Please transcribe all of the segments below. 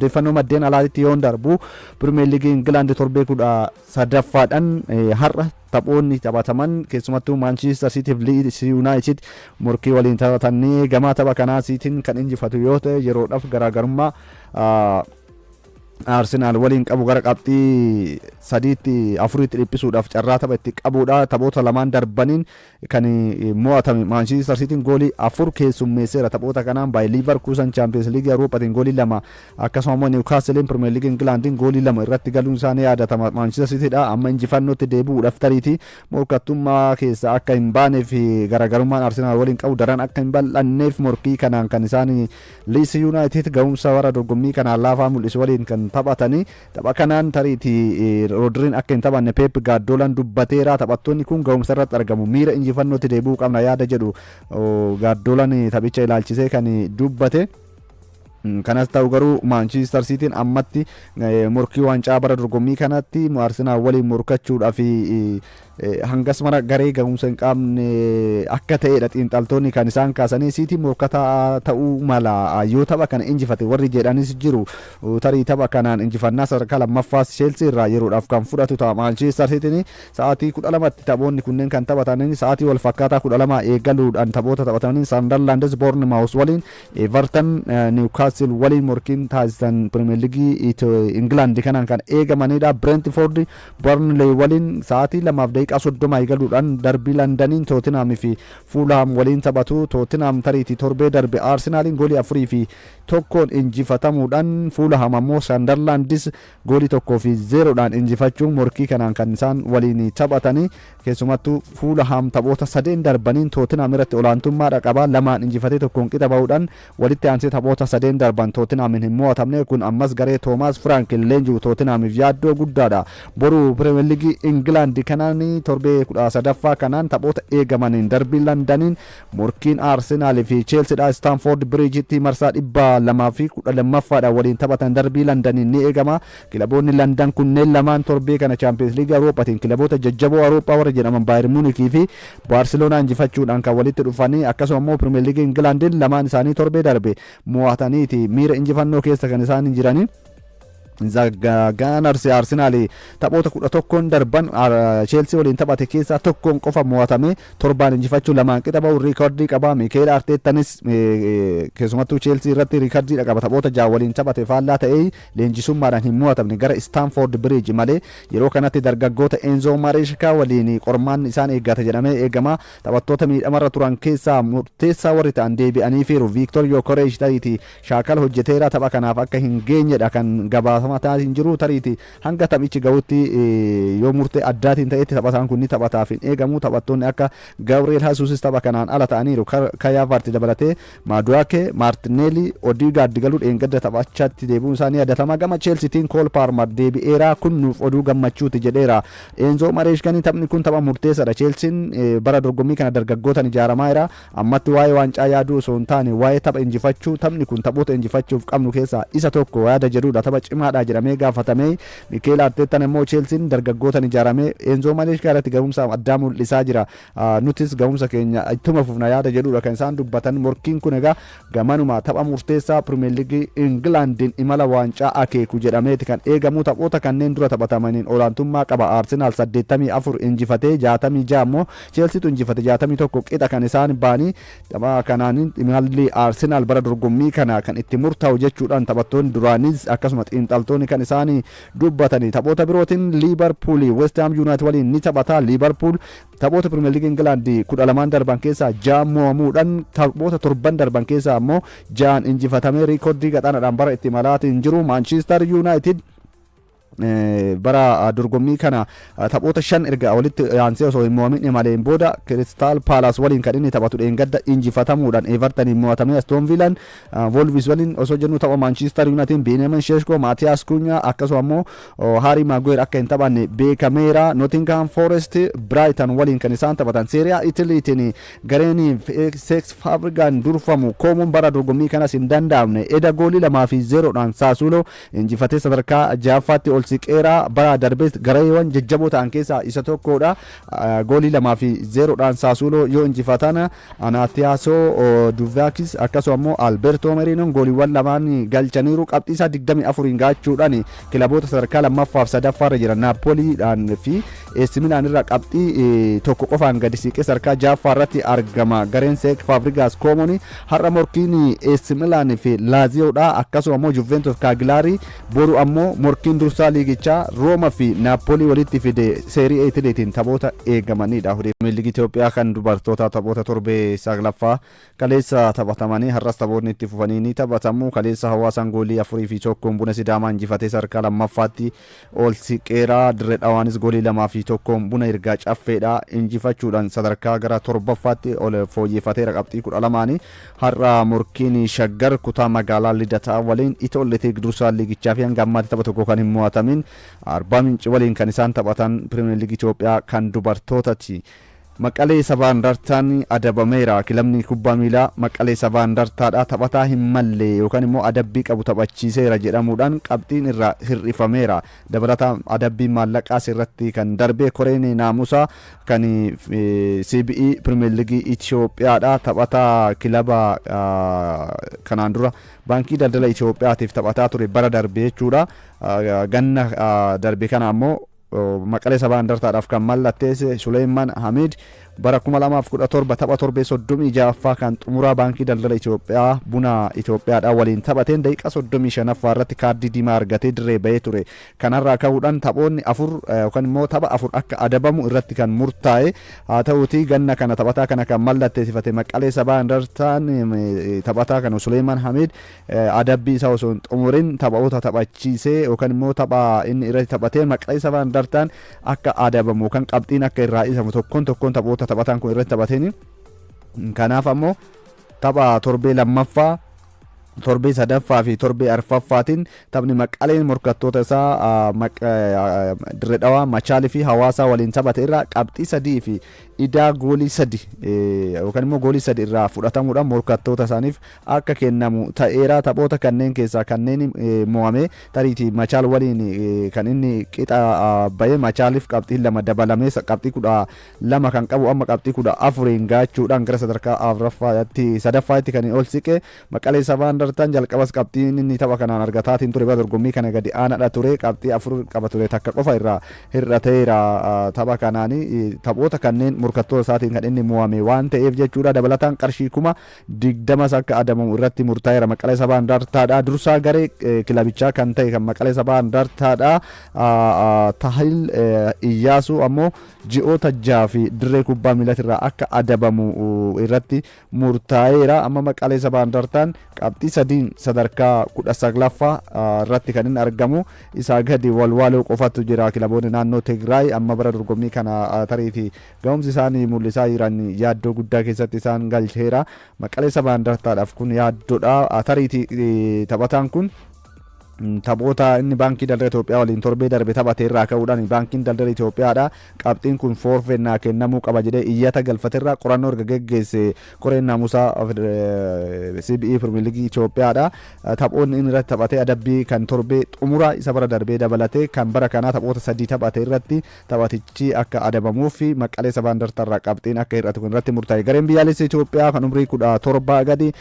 Odeeffannoo maddeen alaatti yoon darbu Premier League England torbee 13ffaadhaan har'a taphoonni taphataman keessumattuu Manchester City fi Leeds United morkii waliin taphatanii gamaa tapha kanaa Cityn kan injifatu yoo ta'e yeroodhaaf garaagarummaa Arsenal waliin qabu gara qabxii 3-4 dhiphisuudhaaf carraa tapha itti qabuudha. Taphoota lamaan darbaniin kan mo'atame Manchester Cityn goolii 4 keessummeesseera. Taphoota kanaan by Leverkusen Champions League Euroopatiin goolii 2 akkasuma Newcastle Premier League Englandin goolii 2 irratti galuun isaanii yaadatama. Manchester Citydha amma injifannootti deebi'uudhaaf tariitii morkattummaa keessa akka hin baaneef garaagarummaan Arsenal waliin qabu daran akka hin bal'anneef morkii kanaan kan isaan Leeds United gahumsa warra dorgommii kanaan laafaa mul'isu waliin kan taphatanii tapha kanaan tariitii Rodriin akka hin taphanne Pep Guardiolaan dubbateera. Taphattoonni kun gahumsa irratti argamu miira injifannootti deebi'uu qabna yaada jedhu Guardiolaan taphicha ilaalchisee kan dubbate. Kanas ta'u garuu Manchester Cityn ammatti morkii waancaa bara dorgommii kanatti Arsenal waliin morkachuudhaaf hangas mara garee gahumsa hin qabne akka ta'edha xiinxaltoonni kan isaan kaasanii. City morkataa ta'uu mala yoo tapha kana injifate warri jedhanis jiru. Tarii tapha kanaan injifannaa sadarkaa lammaffaas Chelsea irraa yeroodhaaf kan fudhatu ta'a. Manchester Cityn sa'aatii 12tti taphoonni kunneen kan taphatanii sa'aatii wal fakkaataa 12 eegaluudhaan taphoota taphatanii Sunderland Bournemouth waliin Everton Newcastle waliin morkiin taasisan Premier League England kanaan kan eegamanidha. Brentford Burnley waliin sa'aatii 2 30 eegaluudhaan darbii Londoniin Tottenham fi Fulham waliin taphatu. Tottenham tariitii torbee darbe Arsenalin goolii 4 fi 1 injifatamuudhaan Fulham ammoo Sunderlandis goolii 1 fi 0dhaan injifachuun morkii kanaan kan isaan waliin taphatanii. Keessumattuu Fulham taphoota 3 darbaniin Tottenham irratti olaantummaa qaba. 2 injifatee 1 qixa bahuudhaan walitti aansee taphoota 3 darban Tottenhamin hin mo'atamne. Kun ammas garee Thomas Frank leenjuu Tottenhamiif yaaddoo guddaadha. Boru Premier League England kanaan torbee 13ffaa kanaan taphoota eegamaniin darbii Londoniin morkiin Arsenal fi Chelsea Stamford Bridgetti marsaa 212ffaadhaan waliin taphatan darbii Londoniin ni eegama. Kilaboonni London kunneen lamaan torbee kana Champions League Euroopatiin kilaboota jajjaboo Awurooppaa warra jedhaman Bayern Munich fi Barcelona injifachuudhaan kan walitti dhufanii akkasuma immoo Premier League Englandin lamaan isaanii torbee darbe mo'ataniiti miira injifannoo keessa kan isaan jiranii. Gunners Arsenal taphoota 11 darban Chelsea waliin taphate keessaa tokkoon qofa mo'atame torbaan injifachuu lamaan qixa bahu riikoordii qaba. Mikel Artetanis keessumattuu Chelsea irratti riikoordii qaba. Taphoota 6 waliin taphate faallaa ta'ee leenjisummaadhaan hin mo'atamne gara Stamford Bridge malee. Yeroo kanatti dargaggoota Enzo Maresca waliin qormaan isaan eeggata jedhamee eegama. Taphattoota miidhamarra turan keessaa murteessaa warri ta'an deebi'anii fiiru. Victor Gyökeres ta'iiti shaakala hojjeteera tapha kanaaf akka hin geenyedha kan gabaasa mataatiin jiru. Tariiti hanga taphichi ga'utti yoo murtee addaatiin ta'etti taphataan kun ni taphataaf hin eegamu. Taphattoonni akka Gabriel Jesus tapha kanaan ala ta'aniiru. Kayaavaarti dabalatee Maduake Martinelli Odegaard galuun eengadda taphachatti deebi'uun isaanii yaadatama. Gama Chelseatiin Cole Palmer deebi'eera. Kun nuuf oduu gammachuuti jedheera. Enzo Marescaan taphni kun tapha murteessaadha. Chelsean bara dorgommii kana dargaggootaan ijaaramaa jira. Ammatti waa'ee waancaa yaaduu osoo hin taane waa'ee tapha injifachuu taphni kun taphoota injifachuuf qabnu keessaa isa tokko yaada jedhudha. Tapha cimaadha jedhamee gaafatame. Mikel Artetaan immoo Chelsean dargaggootaan ijaaramee Enzo Maresca irratti gahumsa addaa mul'isaa jira. Nutis gahumsa keenya ittuma fufna yaada jedhudha kan isaan dubbatan. Morkiin kun egaa gamanuma tapha murteessaa Premier League Englandin imala waancaa akeeku jedhameeti kan eegamu. Taphoota kanneen dura taphatamaniin olaantummaa qaba. Arsenal 84 injifatee 66 immoo Chelsea injifate 61 qixa kan isaan baanii. Tapha kanaan imalli Arsenal bara dorgommii kana kan itti murtaa'u jechuudhaan taphattoonni duraanis akkasuma xiinxaltoonni kan isaanii dubbatanii. Taphoota birootiin Liverpool West Ham United waliin ni taphata. Liverpool taphoota Premier League England 12 darban keessaa 6 mo'amuudhaan taphoota 7 darban keessaa immoo 6 injifatamee riikoordii gadaanaadhaan bara itti malaatiin jiru. Manchester United bara dorgommii kana taphoota 5 erga walitti aansee osoo hin mo'amin imaleen booda Crystal Palace waliin kan inni taphatu dheengadda injifatamuudhaan Everton mo'atame. Aston Villa Wolves waliin osoo jennu tapha Manchester United Benjamin Sesko Matthias Cunha akkasuma immoo Harry Maguire akka hin taphanne beekameera. Nottingham Forest Brighton waliin kan isaan taphatan. Serie A Italytiin gareen Cesc Fabregas durfamu koomuun bara dorgommii kanas hin danda'amne. Eda goolii 2-0dhaan Sassuolo injifatee sadarkaa 6ffaatti ol siqeeraa bara darbee gareewwan jajjaboo ta'an keessaa isa tokkodha. Goolii 2-0dhaan Saasuuloo yoo injifatan Anatiyaasoo Duvaakis akkasuma immoo Alberto Merinoon gooliiwwan lamaan galchaniiru. Qabxii isaa 24 gaachuudhaan kilaboota sadarkaa lammaffaa fi sadaffaarra jiran Naapoliidhaan fi AC Milan irraa qabxii tokko qofaan gadi siqee sadarkaa ja'affaarratti argama. Gareen Seek Faabrigaas Koomoni har'a morkiin AC Milan fi Laaziyoodha. Akkasuma immoo Juventus Kaagilaari boru ammoo morkiin dursaa liigichaa Rooma fi Naapoli walitti fide seerii eetileetiin taphoota eegamanidha. Liigii Itoophiyaa kan dubartoota taphoota torbee saglaffaa kaleessa taphatamanii har'as taphoonni itti fufanii ni taphatamu. Kaleessa Hawaasaan goolii 4-1 buna Sidaamaa injifatee sadarkaa lammaffaatti ol siqeera. Dirree Dhawaanis goolii 2-1 buna Yirgaa Caffeedha injifachuudhaan sadarkaa gara torbaffaatti ol fooyyeffateera qabxii 12. Har'a morkiin Shaggar kutaa magaalaa Lidataa waliin Itoollitee dursaa liigichaa fi hanga ammaatti tapha tokko kan hin mo'atamin Arbaa Minci waliin kan isaan taphatan Pirimeer Liigii Itoophiyaa kan dubartootaati. Maqalee Sabaa Indartaan adabameera. Kilabni kubbaa miilaa Maqalee Sabaa Indartaadha taphataa hin malle yookaan immoo adabbii qabu taphachiiseera jedhamuudhaan qabxiin irraa hir'ifameera. Dabalataa adabbiin maallaqaas irratti kan darbe koreen naamusaa kan CBE Pirimeer Liigii Itoophiyaadha. Taphataa kilaba kanaan dura baankii daldala Itoophiyaatiif taphataa ture bara darbe jechuudha. Ganna darbe kana ammoo Maqalee Sabaa Indartaadhaaf kan mallatteesse Suleyman Hamid bara 2017 tapha torbee 36ffaa kan xumuraa baankii daldala Itoophiyaa buna Itoophiyaadhaan waliin taphateen daqiiqa 35ffaa irratti kaardii diimaa argatee dirree bahee ture. Kanarraa ka'uudhaan taphoonni 4 yookaan immoo tapha 4 akka adabamu irratti kan murtaa'e. Haa ta'uutii ganna kana taphataa kana kan mallatteessifate Maqalee Sabaa Indartaan taphataa kana Suleyman Hamid adabbii isaa osoo hin xumurin taphoota taphachiisee yookaan immoo tapha inni irratti taphatee Maqalee Sabaa Indartaan akka adabamu kan qabxiin akka irraa isamu tokkoon taphoota taphatan kun irratti taphatanii. Kanaaf ammoo tapha torbee lammaffaa torbee sadaffaa fi torbee arfaffaatiin taphni Maqaleen morkattoota isaa Dirree Dhawaa Machaalii fi Hawaasaa waliin taphate irraa qabxii 3 fi idaa goolii 3 yookaan immoo goolii 3 irraa fudhatamuudhaan morkattoota isaaniif akka kennamu ta'eera. Taphoota kanneen keessaa kanneen mo'ame tariitii Machaal waliin kan inni qixa bahee Machaaliif qabxii 2 dabalamee qabxii 12 kan qabu amma qabxii 14 gaachuudhaan gara sadarkaa sadaffaatti kan ol siqe. Maqalee Sabaa Indartaan jalqabas qabxiin inni tapha kanaan argataatiin ture dorgommii kana gadi aanaadha ture qabxii 4 qaba ture takka qofa irraa hir'ateera tapha kanaanii. Taphoota kanneen morkattoota isaatiin kan inni mo'ame waan ta'eef jechuudha. Dabalataan qarshii 20 akka adabamu irratti murtaa'eera. Maqalee Sabaa Indartaadha dursaa garee kilabichaa kan ta'e kan Maqalee Sabaa Indartaadha Tahil Iyyaasuu ammoo ji'oota 6 fi dirree kubbaa miilaatirraa akka adabamu irratti murtaa'eera. Amma Maqalee Sabaa Indartaan qabxii 3 sadarkaa 19ffaa irratti kan inni argamu. Isaa gadi walwaaloo qofatu jira. Kilaboonni naannoo Tigraay amma bara dorgommii kana tariitii gahumsi isaanii mul'isaa jiran yaaddoo guddaa keessatti isaan galcheera. Maqalee Sabaa Indartaadhaaf kun yaaddoodha. Tariitii taphataan kun taphoota inni baankii daldala Itoophiyaa waliin torbee darbe taphate irraa ka'uudhaan baankiin daldala Itoophiyaadha qabxiin kun forfennaa kennamuu qaba jedhee iyyata galfateerraa qorannoo erga geggeesse koreen naamusaa CBE Pirimeer Liigii Itoophiyaadha. Taphoonni inni irratti taphatee adabbii kan torbee xumuraa isa bara darbee dabalatee kan bara kanaa taphoota 3 taphate irratti taphatichi akka adabamuu fi Maqalee Sabaa Indartaarraa qabxiin akka hir'atu kun irratti murtaa'e. Gareen biyyaalessa Itoophiyaa kan umrii 17 gadi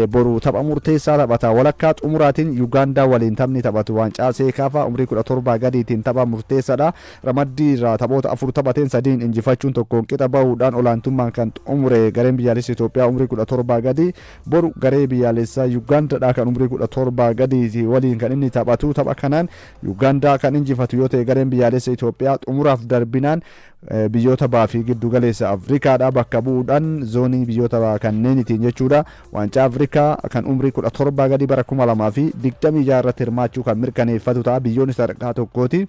boru tapha murteessaa taphata. Walakkaa xumuraatiin Yuugaandaa waliin taphni taphatu waancaa seekaafa umrii 17 gadiitiin tapha murteessaadha. Ramaddii irraa taphoota 4 taphateen 3 injifachuun tokkoon qixa bahuudhaan olaantummaan kan xumure gareen biyyaalessa Itoophiyaa umrii 17 gadi boru garee biyyaalessaa Yuugaandaadha kan umrii 17 gadi waliin kan inni taphatu. Tapha kanaan Yuugaandaa kan injifatu yoo ta'e gareen biyyaalessa Itoophiyaa xumuraaf darbinaan biyyoota baafii giddu galeessa Afrikaadha bakka bu'uudhaan zoonii biyyoota kanneenitiin jechuudha. Waancaa Afrikaa kan umrii 17 gadi bara 2026 irratti hirmaachuu kan mirkaneeffatu ta'a. Biyyoonni sadarkaa tokkooti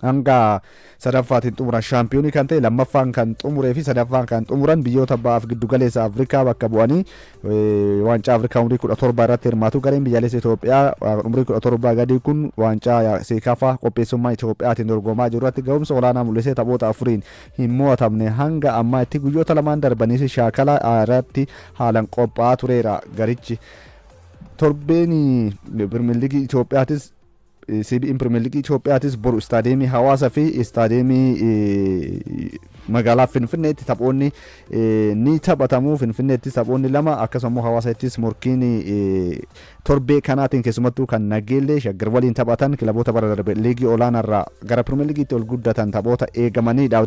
hanga sadaffaatiin xumuran shaampiyoonii kan ta'e lammaffaan kan xumuree fi sadaffaan kan xumuran biyyoota baaf giddu galeessa Afrikaa bakka bu'anii waancaa Afrikaa umrii 17 irratti hirmaatu. Gareen biyyaalessa Itoophiyaa umrii 17 gadi kun waancaa seekaafa qopheessummaa Itoophiyaatiin dorgomaa jiru irratti gahumsa olaanaa mul'isee taphoota 4 hin mo'atamne hanga ammaatti guyyoota lamaan darbaniis shaakala irratti haalan qophaa'aa tureera. Garichi torbeen Pirimeer Liigii Itoophiyaatis CBN Premier League Itoophiyaatis boru istaadiyeemii Hawaasaa fi istaadiyeemii magaalaa Finfinneetti taphoonni ni taphatamu. Finfinneetti taphoonni 2 akkasumas Hawaasaattis morkiin torbee kanaatiin keessumattuu kan Nageellee Shaggar waliin taphatan kilaboota bara darbe liigii olaanaarraa gara Premier Leagueetti ol guddatan taphoota eegamanidha.